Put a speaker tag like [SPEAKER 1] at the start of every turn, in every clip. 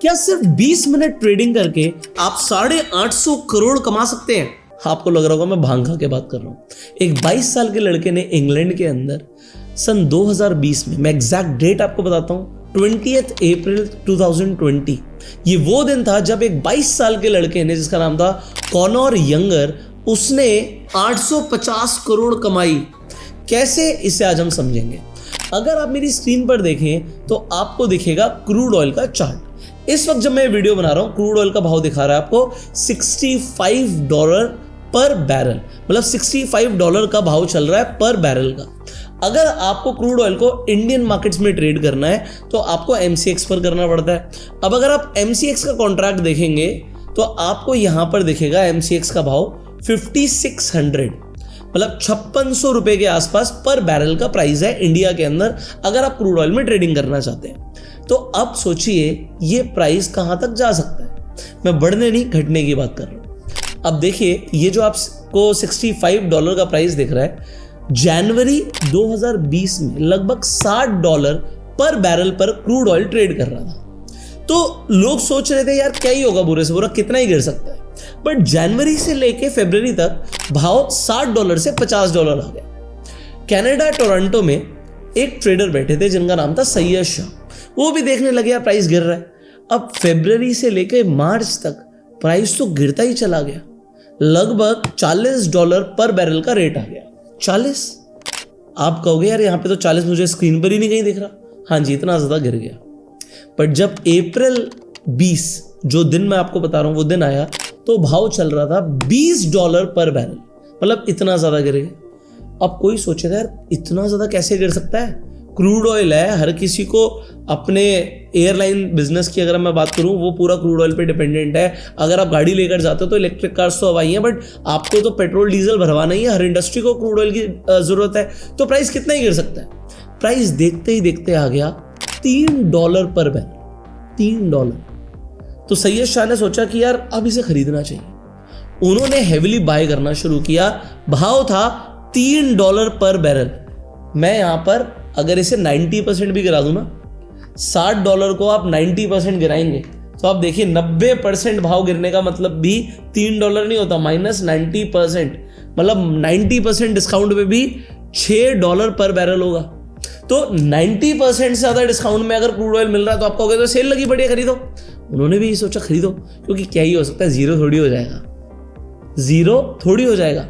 [SPEAKER 1] क्या सिर्फ 20 minute trading करके आप 850 करोड़ कमा सकते हैं? आपको लग रहा होगा मैं भांग खा के बात कर रहा हूं। एक 22 साल के लड़के ने इंग्लैंड के अंदर सन 2020 में, मैं एग्जैक्ट डेट आपको बताता हूं, 20 अप्रैल 2020, ये वो दिन था जब एक 22 साल के लड़के ने, जिसका नाम था कॉनर यंगर, उसने 850 करोड़ कमाई। कैसे, इसे आज हम समझेंगे। अगर आप मेरी स्क्रीन पर देखें तो आपको दिखेगा क्रूड ऑयल का चार्ट। इस वक्त जब मैं वीडियो बना रहा हूं, क्रूड ऑयल का भाव दिखा रहा है आपको $65 पर बैरल, मतलब $65 का भाव चल रहा है पर बैरल का। अगर आपको क्रूड ऑयल को इंडियन मार्केट्स में ट्रेड करना है तो आपको MCX पर करना पड़ता है। अब अगर आप MCX का कॉन्ट्रैक्ट देखेंगे तो आपको यहां पर दिखेगा MCX का भाव 5600, मतलब 5600 रुपए के आसपास पर बैरल का प्राइस है इंडिया के अंदर, अगर आप क्रूड ऑयल में ट्रेडिंग करना चाहते हैं। तो अब सोचिए ये प्राइस कहां तक जा सकता है। मैं बढ़ने नहीं, घटने की बात कर रहा हूं। अब देखिए, ये जो आपको $65 का प्राइस दिख रहा है, जनवरी 2020 में लगभग $60 पर बैरल पर क्रूड ऑयल ट्रेड कर रहा था। तो लोग सोच रहे थे यार क्या ही होगा, बुरे से बुरा कितना ही गिर सकता है। बट जनवरी से लेके फरवरी तक भाव $60 से $50 आ गया। कनाडा टोरंटो में एक ट्रेडर बैठे थे जिनका नाम था सैयद शाह, वो भी देखने लगे यार प्राइस गिर रहा है। अब फरवरी से लेके मार्च तक प्राइस तो गिरता ही चला गया, लगभग $40 पर बैरल का रेट आ गया। 40? आप कहोगे यार यहाँ पे तो 40 मुझे स्क्रीन पर ही नहीं कहीं दिख रहा। हाँ जी, इतना ज्यादा गिर गया। बट जब अप्रैल 20, जो दिन मैं आपको बता रहा हूं वो दिन आया, तो भाव चल रहा था $20 पर बैरल, मतलब इतना ज्यादा गिर गया। अब कोई सोचेगा यार इतना ज्यादा कैसे गिर सकता है, क्रूड ऑयल है, हर किसी को अपने एयरलाइन बिजनेस की अगर मैं बात करूं वो पूरा क्रूड ऑयल पे डिपेंडेंट है। अगर आप गाड़ी लेकर जाते हो तो इलेक्ट्रिक कार्स तो अब आई हैं, बट आपको तो पेट्रोल डीजल भरवाना ही है, हर इंडस्ट्री को क्रूड ऑयल की जरूरत है। तो प्राइस कितना ही गिर सकता है? प्राइस देखते ही देखते आ गया $3 पर बैरल, $3। तो सैयद शाह ने सोचा कि यार अब इसे खरीदना चाहिए। उन्होंने हेविली बाय करना शुरू किया। भाव था $3 पर बैरल। मैं यहां पर अगर इसे 90% भी गिरा दूं ना, $60 को आप 90% गिराएंगे तो आप देखिए 90% भाव गिरने का मतलब भी $3 नहीं होता, -90%, मतलब 90% डिस्काउंट पे भी $6 पर बैरल होगा। तो 90% से ज्यादा डिस्काउंट में अगर क्रूड ऑयल मिल रहा है तो आप कहोगे तो सेल लगी पड़ी है, खरीदो। उन्होंने भी सोचा खरीदो, क्योंकि क्या ही हो सकता है, जीरो थोड़ी हो जाएगा, जीरो थोड़ी हो जाएगा।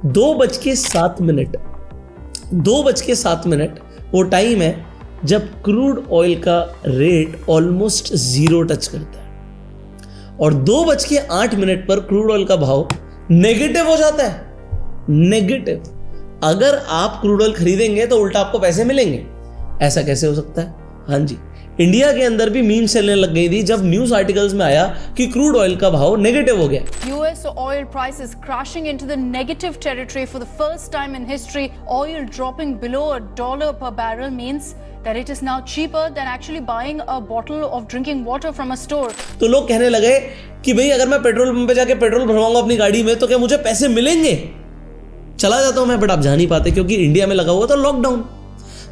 [SPEAKER 1] 2:07 वो टाइम है जब क्रूड ऑयल का रेट ऑलमोस्ट जीरो टच करता है, और 2:08 पर क्रूड ऑयल का भाव नेगेटिव हो जाता है। नेगेटिव। अगर आप क्रूड ऑयल खरीदेंगे तो उल्टा आपको पैसे मिलेंगे। ऐसा कैसे हो सकता है? हाँ जी, इंडिया के अंदर भी मीम चलने लग गई थी जब न्यूज आर्टिकल्स में आया कि क्रूड ऑयल का भाव नेगेटिव हो गया।
[SPEAKER 2] US oil prices crashing into the negative territory for the first time in history. Oil dropping below $1 per barrel means that it is now cheaper than actually buying a bottle of drinking water from a store.
[SPEAKER 1] तो लोग कहने लगे कि भाई अगर मैं petrol pump पे जाके पेट्रोल भरवाऊंगा अपनी गाड़ी में तो क्या मुझे पैसे मिलेंगे? चला जाता हूं मैं, बट आप जा नहीं पाते क्योंकि इंडिया में लगा हुआ था लॉकडाउन।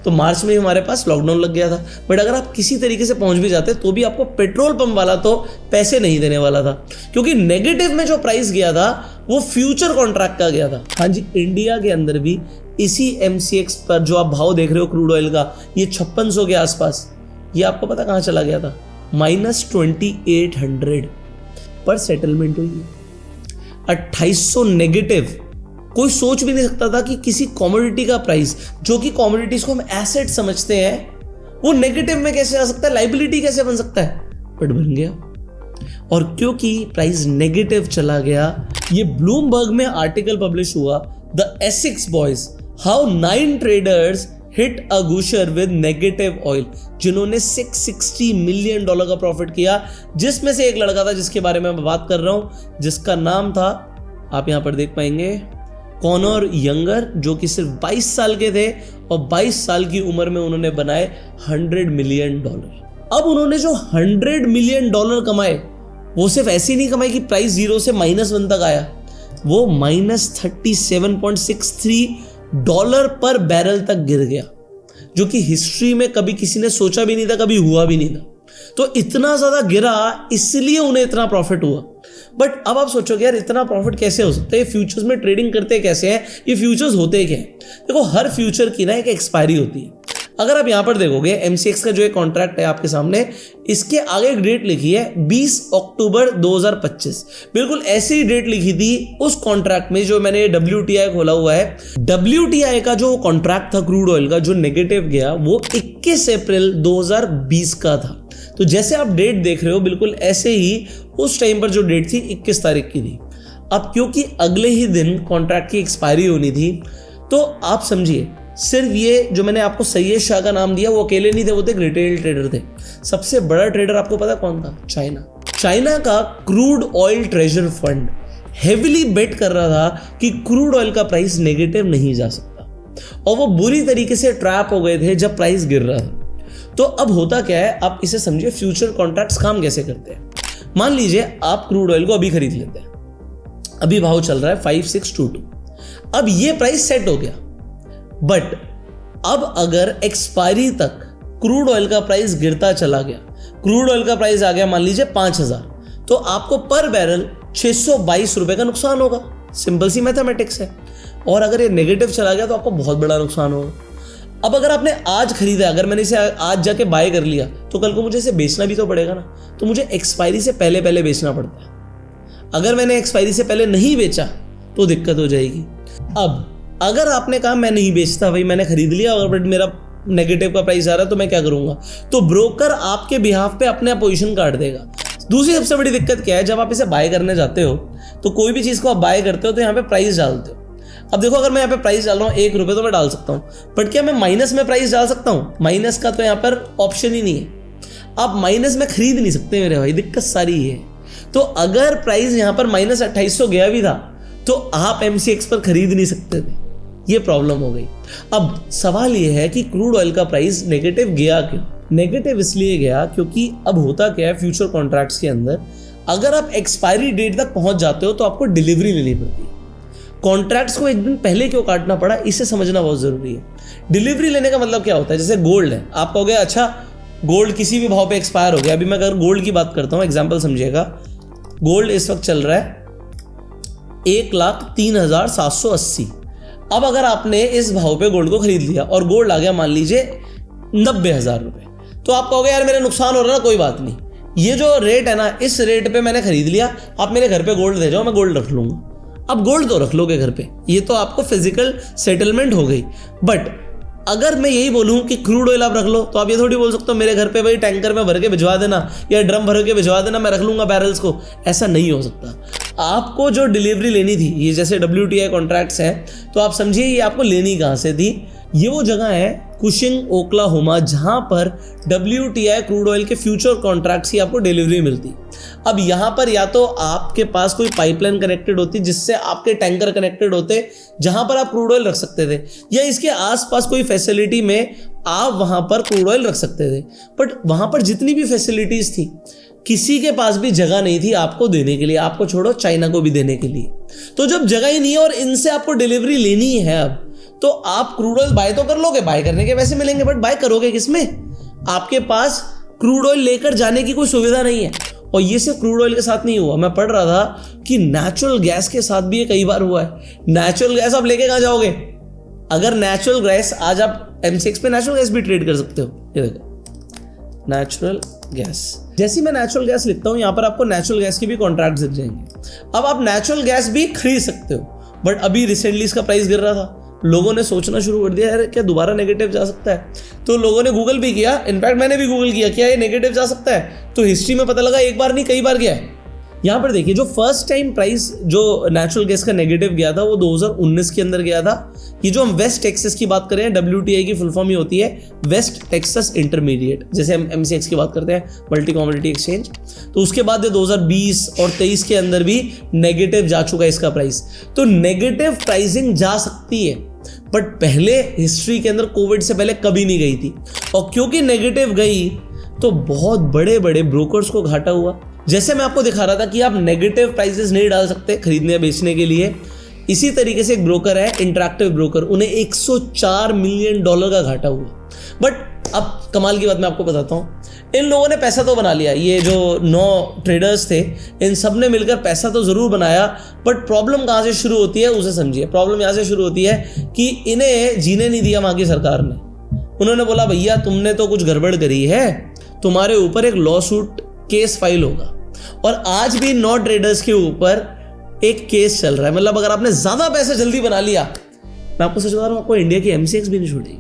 [SPEAKER 1] तो मार्च में हमारे पास लॉकडाउन लग गया था। बट अगर आप किसी तरीके से पहुंच भी जाते तो भी आपको पेट्रोल पंप वाला तो पैसे नहीं देने वाला था, क्योंकि नेगेटिव में जो प्राइस गया था वो फ्यूचर कॉन्ट्रैक्ट का गया था। हाँ जी, इंडिया के अंदर भी इसी MCX पर जो आप भाव देख रहे हो क्रूड ऑयल का, ये 5600 के आसपास, ये आपको पता कहां चला गया था? -2800 पर सेटलमेंट हुई है। 2800 नेगेटिव। कोई सोच भी नहीं सकता था कि किसी कमोडिटी का प्राइस, जो कि कमोडिटीज को हम एसेट समझते हैं, वो नेगेटिव में कैसे आ सकता है, लाइबिलिटी कैसे बन सकता है। बट बन गया। और क्योंकि प्राइस नेगेटिव चला गया, ये ब्लूमबर्ग में आर्टिकल पब्लिश हुआ, the Essex boys, how 9 traders hit a gusher with negative oil, जिन्होंने $660 मिलियन का प्रॉफिट किया, जिसमें से एक लड़का था जिसके बारे में मैं बात कर रहा हूं, जिसका नाम था, आप यहां पर देख पाएंगे, कॉनर यंगर, जो कि सिर्फ 22 साल के थे और 22 साल की उम्र में उन्होंने बनाए $100 मिलियन। अब उन्होंने जो $100 मिलियन कमाए, वो सिर्फ ऐसे नहीं कमाए कि प्राइस 0 से -1 तक आया, वो -$37.63 पर बैरल तक गिर गया, जो कि हिस्ट्री में कभी किसी ने सोचा भी नहीं था, कभी हुआ भी नहीं था। तो इतना ज़्यादा गिरा इसलिए उन्हें इतना प्रॉफिट हुआ। बट अब आप सोचोगे यार इतना प्रॉफिट कैसे हो सकता है, ये फ्यूचर्स में ट्रेडिंग करते कैसे हैं, ये फ्यूचर्स होते क्या हैं? देखो हर फ्यूचर की ना एक एक्सपायरी होती है। अगर आप यहाँ पर देखोगे MCX का जो एक कॉन्ट्रैक्ट है आपके सामने, इसके आगे एक डेट लिखी है 20 अक्टूबर 2025। बिल्कुल ऐसी ही डेट लिखी थी उस कॉन्ट्रैक्ट में जो मैंने WTI खोला हुआ है। WTI का जो कॉन्ट्रैक्ट था क्रूड ऑयल का जो नेगेटिव गया वो 21 अप्रैल 2020 का था। तो जैसे आप डेट देख रहे हो बिल्कुल ऐसे ही उस टाइम पर जो डेट थी 21 तारीख की थी। अब क्योंकि अगले ही दिन कॉन्ट्रैक्ट की एक्सपायरी होनी थी, तो आप समझिए सिर्फ ये जो मैंने आपको सैयद शाह का नाम दिया वो अकेले नहीं थे, वो थे रिटेल ट्रेडर थे। सबसे बड़ा ट्रेडर आपको पता कौन था? चाइना का crude oil treasure fund heavily bet कर रहा था कि क्रूड ऑयल का प्राइस नेगेटिव नहीं जा सकता, और वो बुरी तरीके से ट्रैप हो गए थे जब प्राइस गिर रहा था। तो अब होता क्या है, आप इसे समझिए फ्यूचर कॉन्ट्रैक्ट्स काम कैसे करते हैं। मान लीजिए आप क्रूड ऑयल को अभी खरीद लेते हैं, अभी भाव चल रहा है 5622, अब ये प्राइस सेट हो गया। बट अब अगर एक्सपायरी तक क्रूड ऑयल का प्राइस गिरता चला गया, क्रूड ऑयल का प्राइस आ गया मान लीजिए 5000, तो आपको पर बैरल 622 रुपए का नुकसान होगा। सिंपल सी मैथमेटिक्स है। और अगर ये नेगेटिव चला गया तो आपको बहुत बड़ा नुकसान होगा। अब अगर आपने आज खरीदा, अगर मैंने इसे आज जाके बाय कर लिया, तो कल को मुझे इसे बेचना भी तो पड़ेगा ना, तो मुझे एक्सपायरी से पहले पहले बेचना पड़ता है। अगर मैंने एक्सपायरी से पहले नहीं बेचा तो दिक्कत हो जाएगी। अब अगर आपने कहा मैं नहीं बेचता भाई, मैंने खरीद लिया और बट मेरा नेगेटिव का प्राइस आ रहा है तो मैं क्या करूंगा, तो ब्रोकर आपके बिहाफ पे अपने पोजीशन काट देगा। दूसरी सबसे बड़ी दिक्कत क्या है, जब आप इसे बाय करने जाते हो तो कोई भी चीज को आप बाय करते हो तो यहाँ पे प्राइस डालते हो। अब देखो अगर मैं यहाँ पे प्राइस डाल रहा हूँ 1 रुपये तो मैं डाल सकता हूँ, बट क्या मैं माइनस में प्राइस डाल सकता हूँ? माइनस का तो यहाँ पर ऑप्शन ही नहीं है। आप माइनस में खरीद नहीं सकते मेरे भाई, दिक्कत सारी है। तो अगर प्राइस यहाँ पर -2800 गया भी था तो आप MCX पर खरीद नहीं सकते थे, ये प्रॉब्लम हो गई। अब सवाल ये है कि क्रूड ऑयल का प्राइस नेगेटिव गया क्यों? नेगेटिव इसलिए गया क्योंकि अब होता क्या है फ्यूचर कॉन्ट्रैक्ट्स के अंदर, अगर आप एक्सपायरी डेट तक पहुंच जाते हो तो आपको डिलीवरी लेनी पड़ती है। कॉन्ट्रैक्ट्स को एक दिन पहले क्यों काटना पड़ा, इसे समझना बहुत जरूरी है। डिलीवरी लेने का मतलब क्या होता है, जैसे गोल्ड है, आप कहोगे अच्छा गोल्ड किसी भी भाव पे एक्सपायर हो गया। अभी मैं अगर गोल्ड की बात करता हूँ, एग्जांपल समझिएगा, गोल्ड इस वक्त चल रहा है 1,03,780। अब अगर आपने इस भाव पे गोल्ड को खरीद लिया और गोल्ड आ गया मान लीजिए 90,000 रुपए, तो आप कहोगे यार मेरा नुकसान हो रहा है ना, कोई बात नहीं, ये जो रेट है ना इस रेट पे मैंने खरीद लिया, आप मेरे घर पे गोल्ड दे जाओ, मैं गोल्ड रख लूंगा। अब गोल्ड तो रख लोगे घर पे, ये तो आपको फिजिकल सेटलमेंट हो गई। बट अगर मैं यही बोलूं कि क्रूड ऑयल आप रख लो, तो आप ये थोड़ी बोल सकते हो मेरे घर पे भाई टैंकर में भर के भिजवा देना या ड्रम भर के भिजवा देना, मैं रख लूंगा बैरल्स को। ऐसा नहीं हो सकता। आपको जो डिलीवरी लेनी थी, ये जैसे WTI कॉन्ट्रैक्ट्स हैं, तो आप समझिए ये आपको लेनी कहाँ से थी। ये वो जगह है कुशिंग ओक्लाहोमा जहां पर WTI क्रूड ऑयल के फ्यूचर कॉन्ट्रैक्ट्स की आपको डिलीवरी मिलती। अब यहाँ पर या तो आपके पास कोई पाइपलाइन कनेक्टेड होती जिससे आपके टैंकर कनेक्टेड होते जहां पर आप क्रूड ऑयल रख सकते थे, या इसके आसपास कोई फैसिलिटी में आप वहां पर क्रूड ऑयल रख सकते थे। बट वहां पर जितनी भी फैसिलिटीज थी किसी के पास भी जगह नहीं थी आपको देने के लिए, आपको छोड़ो चाइना को भी देने के लिए। तो जब जगह ही नहीं है और इनसे आपको डिलीवरी लेनी है, अब तो आप क्रूड ऑयल बाय तो कर लोगे, बाय करने के पैसे मिलेंगे, बट बाय करोगे किसमें? आपके पास क्रूड ऑयल लेकर जाने की कोई सुविधा नहीं है। और ये सिर्फ क्रूड ऑयल के साथ नहीं हुआ, मैं पढ़ रहा था कि नेचुरल गैस के साथ भी ये कई बार हुआ है। नेचुरल गैस आप लेके कहाँ जाओगे? अगर नेचुरल गैस, आज आप MCX पे नेचुरल गैस भी ट्रेड कर सकते हो। ये देखो नेचुरल गैस, जैसे मैं नेचुरल गैस लिखता हूँ यहाँ पर आपको नेचुरल गैस की भी कॉन्ट्रैक्ट दिख जाएंगे। अब आप नेचुरल गैस भी खरीद सकते हो, बट अभी रिसेंटली इसका प्राइस गिर रहा था, लोगों ने सोचना शुरू कर दिया यार क्या दोबारा नेगेटिव जा सकता है, तो लोगों ने गूगल भी किया, इनफैक्ट मैंने भी गूगल किया क्या ये नेगेटिव जा सकता है, तो हिस्ट्री में पता लगा एक बार नहीं कई बार गया है। यहाँ पर देखिए जो फर्स्ट टाइम प्राइस जो नेचुरल गैस का नेगेटिव गया था वो 2019 के अंदर गया था। ये जो हम वेस्ट टेक्सास की बात करें, WTI की फुल फॉर्म ही होती है वेस्ट टेक्सास इंटरमीडिएट, जैसे हम MCX की बात करते हैं मल्टी कमोडिटी एक्सचेंज। तो उसके बाद 2020 और 23 के अंदर भी नेगेटिव जा चुका है इसका प्राइस। तो नेगेटिव प्राइसिंग जा सकती है, बट पहले हिस्ट्री के अंदर कोविड से पहले कभी नहीं गई थी। और क्योंकि नेगेटिव गई तो बहुत बड़े बड़े ब्रोकर्स को घाटा हुआ। जैसे मैं आपको दिखा रहा था कि आप नेगेटिव प्राइसेस नहीं डाल सकते खरीदने या बेचने के लिए, इसी तरीके से एक ब्रोकर है इंटरैक्टिव ब्रोकर, उन्हें $104 मिलियन का घाटा हुआ। बट अब कमाल की बात मैं आपको बताता हूँ, इन लोगों ने पैसा तो बना लिया, ये जो 9 ट्रेडर्स थे इन सब ने मिलकर पैसा तो ज़रूर बनाया, बट प्रॉब्लम कहाँ से शुरू होती है उसे समझिए। प्रॉब्लम यहाँ से शुरू होती है कि इन्हें जीने नहीं दिया वहाँ की सरकार ने। उन्होंने बोला भैया तुमने तो कुछ गड़बड़ करी है, तुम्हारे ऊपर एक लॉ सूट केस फाइल होगा। और आज भी 9 ट्रेडर्स के ऊपर एक केस चल रहा है। मतलब अगर आपने ज़्यादा पैसा जल्दी बना लिया, मैं आपको सच बता रहा हूँ, आपको इंडिया की MCX भी नहीं छोड़ेगी,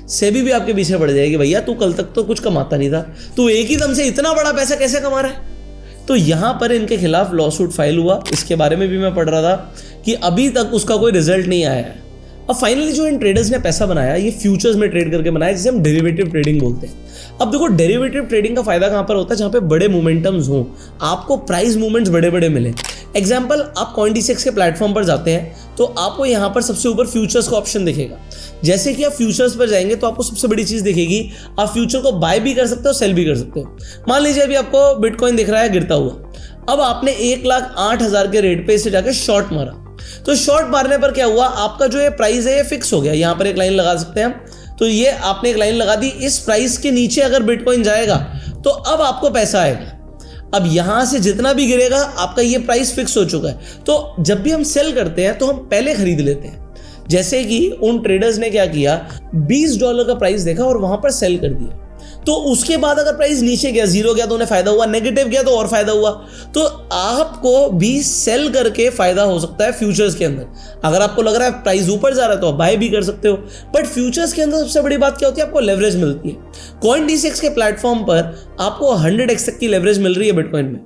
[SPEAKER 1] सेबी भी आपके पीछे पड़ जाएगी। भैया तू कल तक तो कुछ कमाता नहीं था, तू एक ही दम से इतना बड़ा पैसा कैसे कमा रहा है। तो यहाँ पर इनके खिलाफ लॉ सूट फाइल हुआ। इसके बारे में भी मैं पढ़ रहा था कि अभी तक उसका कोई रिजल्ट नहीं आया है। अब फाइनली जो इन ट्रेडर्स ने पैसा बनाया ये फ्यूचर्स में ट्रेड करके बनाया, जिसे हम डेरिवेटिव ट्रेडिंग बोलते हैं। अब देखो डेरिवेटिव ट्रेडिंग का फायदा कहाँ पर होता है, जहाँ पे बड़े मोमेंटम्स हों, आपको प्राइस मूवमेंट्स बड़े बड़े मिले। एग्जाम्पल, आप CoinDCX के प्लेटफॉर्म पर जाते हैं तो आपको यहाँ पर सबसे ऊपर फ्यूचर्स का ऑप्शन दिखेगा। जैसे कि आप फ्यूचर्स पर जाएंगे तो आपको सबसे बड़ी चीज़ दिखेगी, आप फ्यूचर को बाय भी कर सकते हो, सेल भी कर सकते हो। मान लीजिए अभी आपको बिटकॉइन दिख रहा है गिरता हुआ, अब आपने 1,08,000 के रेट पे इसे जाकर शॉर्ट मारा, तो शॉर्ट मारने पर क्या हुआ, आपका जो ये प्राइस है ये फिक्स हो गया। यहाँ पर एक लाइन लगा सकते हैं हम, तो ये आपने एक लाइन लगा दी, इस प्राइस के नीचे अगर बिटकॉइन जाएगा तो अब आपको पैसा आएगा। अब यहां से जितना भी गिरेगा आपका ये प्राइस फिक्स हो चुका है। तो जब भी हम सेल करते हैं तो हम पहले खरीद लेते हैं। जैसे कि उन ट्रेडर्स ने क्या किया, $20 का प्राइस देखा और वहां पर सेल कर दिया। तो उसके बाद अगर प्राइस नीचे गया, 0 गया तो उन्हें फायदा हुआ, नेगेटिव गया तो और फायदा हुआ। तो आपको भी सेल करके फायदा हो सकता है फ्यूचर्स के अंदर। अगर आपको लग रहा है प्राइस ऊपर जा रहा है तो आप बाय भी कर सकते हो। बट फ्यूचर्स के अंदर सबसे बड़ी बात क्या होती है, आपको लेवरेज मिलती है। CoinDCX के प्लेटफॉर्म पर आपको 100x तक की लेवरेज मिल रही है बिटकॉइन में।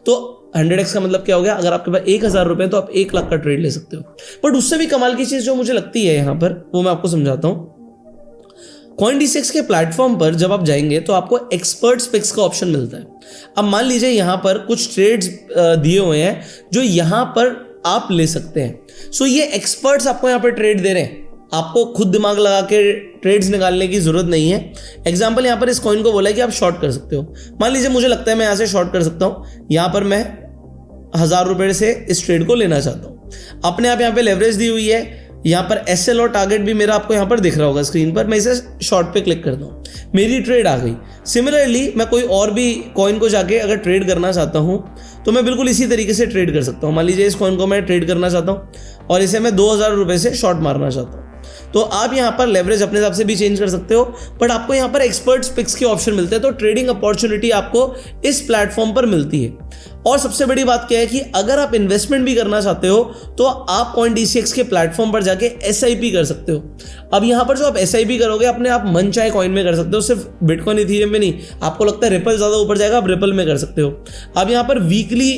[SPEAKER 1] तो 100x का मतलब क्या हो गया, अगर आपके पास 1,000 रुपए तो आप 1 लाख का ट्रेड ले सकते हो। बट उससे भी कमाल की चीज जो मुझे लगती है यहाँ पर, वो मैं आपको समझाता हूँ। CoinDCX के प्लेटफॉर्म पर जब आप जाएंगे तो आपको एक्सपर्ट्स पिक्स का ऑप्शन मिलता है। अब मान लीजिए यहाँ पर कुछ ट्रेड्स दिए हुए हैं जो यहाँ पर आप ले सकते हैं। सो ये एक्सपर्ट्स आपको यहाँ पर ट्रेड दे रहे हैं, आपको खुद दिमाग लगा के ट्रेड्स निकालने की जरूरत नहीं है। एग्जाम्पल, यहाँ पर इस कॉइन को बोला है कि आप शॉर्ट कर सकते हो। मान लीजिए मुझे लगता है मैं यहाँ से शॉर्ट कर सकता हूँ, यहाँ पर मैं 1,000 रुपये से इस ट्रेड को लेना चाहता हूँ। अपने आप यहाँ पे लेवरेज दी हुई है, यहाँ पर SL और टारगेट भी मेरा आपको यहाँ पर दिख रहा होगा स्क्रीन पर। मैं इसे शॉर्ट पे क्लिक करता हूँ, मेरी ट्रेड आ गई। सिमिलरली मैं कोई और भी कॉइन को जाके अगर ट्रेड करना चाहता हूँ तो मैं बिल्कुल इसी तरीके से ट्रेड कर सकता हूँ। मान लीजिए इस कॉइन को मैं ट्रेड करना चाहता हूँ और इसे मैं 2,000 रुपये से शॉर्ट मारना चाहता हूँ, तो आप यहाँ पर लेवरेज अपने हिसाब से भी चेंज कर सकते हो। बट आपको यहाँ पर एक्सपर्ट्स पिक्स के ऑप्शन मिलते हैं, तो ट्रेडिंग अपॉर्चुनिटी आपको इस प्लेटफॉर्म पर मिलती है। और सबसे बड़ी बात क्या है कि अगर आप इन्वेस्टमेंट भी करना चाहते हो तो आप CoinDCX के प्लेटफॉर्म पर जाके SIP कर सकते हो। अब यहाँ पर जो आप SIP करोगे अपने आप मन चाहे कॉइन में कर सकते हो, सिर्फ बिटकॉइन इथेरियम में नहीं। आपको लगता है रिपल ज़्यादा ऊपर जाएगा, आप रिपल में कर सकते हो। आप यहाँ पर वीकली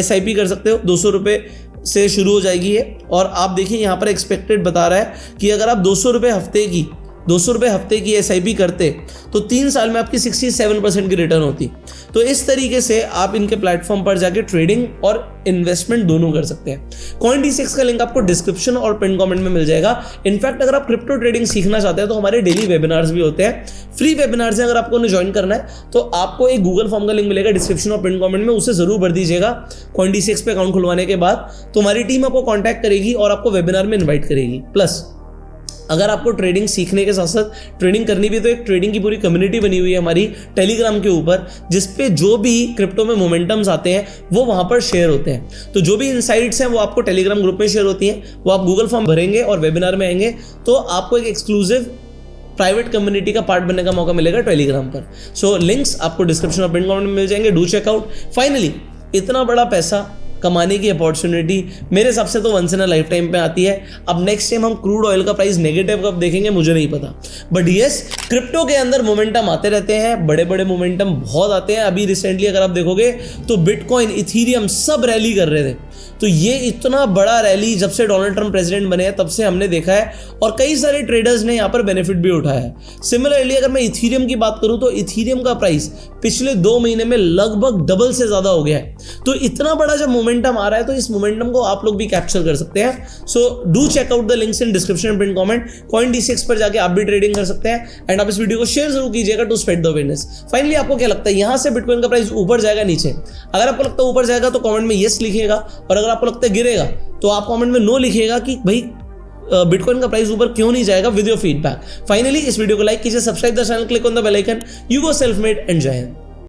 [SPEAKER 1] SIP कर सकते हो, 200 रुपये से शुरू हो जाएगी ये। और आप देखिए यहाँ पर एक्सपेक्टेड बता रहा है कि अगर आप 200 रुपये हफ्ते की SIP करते तो 3 साल में आपकी 67% की रिटर्न होती। तो इस तरीके से आप इनके प्लेटफॉर्म पर जाके ट्रेडिंग और इन्वेस्टमेंट दोनों कर सकते हैं। CoinDCX का लिंक आपको डिस्क्रिप्शन और पिन कमेंट में मिल जाएगा। इनफैक्ट अगर आप क्रिप्टो ट्रेडिंग सीखना चाहते हैं तो हमारे डेली वेबिनार्स भी होते हैं, फ्री वेबिनार्स हैं। अगर आपको उन्हें ज्वाइन करना है तो आपको एक गूगल फॉर्म का लिंक मिलेगा डिस्क्रिप्शन और पिन कमेंट में, उसे जरूर भर दीजिएगा। CoinDCX पे अकाउंट खुलवाने के बाद तुम्हारी टीम आपको कॉन्टैक्ट करेगी और आपको वेबिनार में इन्वाइट करेगी। प्लस अगर आपको ट्रेडिंग सीखने के साथ साथ ट्रेडिंग करनी भी, तो एक ट्रेडिंग की पूरी कम्युनिटी बनी हुई है हमारी टेलीग्राम के ऊपर, जिसपे जो भी क्रिप्टो में मोमेंटम्स आते हैं वो वहाँ पर शेयर होते हैं। तो जो भी इनसाइट्स हैं वो आपको टेलीग्राम ग्रुप में शेयर होती हैं। वो आप गूगल फॉर्म भरेंगे और वेबिनार में आएंगे तो आपको एक एक्सक्लूसिव प्राइवेट कम्युनिटी का पार्ट बनने का मौका मिलेगा टेलीग्राम पर। सो लिंक्स आपको डिस्क्रिप्शन और पिन कमेंट में मिल जाएंगे, डू चेकआउट। फाइनली इतना बड़ा पैसा कमाने की अपॉर्चुनिटी मेरे हिसाब से तो once in a lifetime पे आती है। अब नेक्स्ट टाइम हम क्रूड ऑयल का प्राइस नेगेटिव कब देखेंगे मुझे नहीं पता, बट यस क्रिप्टो के अंदर मोमेंटम आते रहते हैं, बड़े बड़े मोमेंटम बहुत आते हैं। अभी रिसेंटली अगर आप देखोगे तो बिटकॉइन, इथीरियम सब रैली कर रहे थे। तो ये इतना बड़ा रैली जब से डोनाल्ड ट्रंप प्रेसिडेंट बने हैं तब से हमने देखा है और कई सारे ट्रेडर्स ने यहाँ पर बेनिफिट भी उठाया है। सिमिलरली अगर मैं इथीरियम की बात करूँ तो इथीरियम का प्राइस पिछले 2 महीने में लगभग डबल से ज़्यादा हो गया है। तो इतना बड़ा जब मोमेंटम आ रहा है तो इस मोमेंटम को आप लोग भी कैप्चर कर सकते हैं। So do check out the links in description and pin comment. CoinDCX पर जाके आप भी ट्रेडिंग कर सकते हैं एंड आप इस वीडियो को शेयर जरूर कीजिएगा to spread the awareness. Finally आपको क्या लगता है, यहाँ से बिटकॉइन का प्राइस ऊपर जाएगा नीचे? अगर आपको लगता है ऊपर जाएगा तो कमेंट में येस लिखिएगा, और अगर आपको लगता है गिरेगा तो आप कमेंट में नो लिखिएगा कि भाई बिटकॉइन का प्राइस ऊपर क्यों नहीं जाएगा विद योर फीडबैक। फाइनली इस वीडियो को लाइक कीजिए, subscribe the channel, click on the bell icon. You go self made and जय हिंद।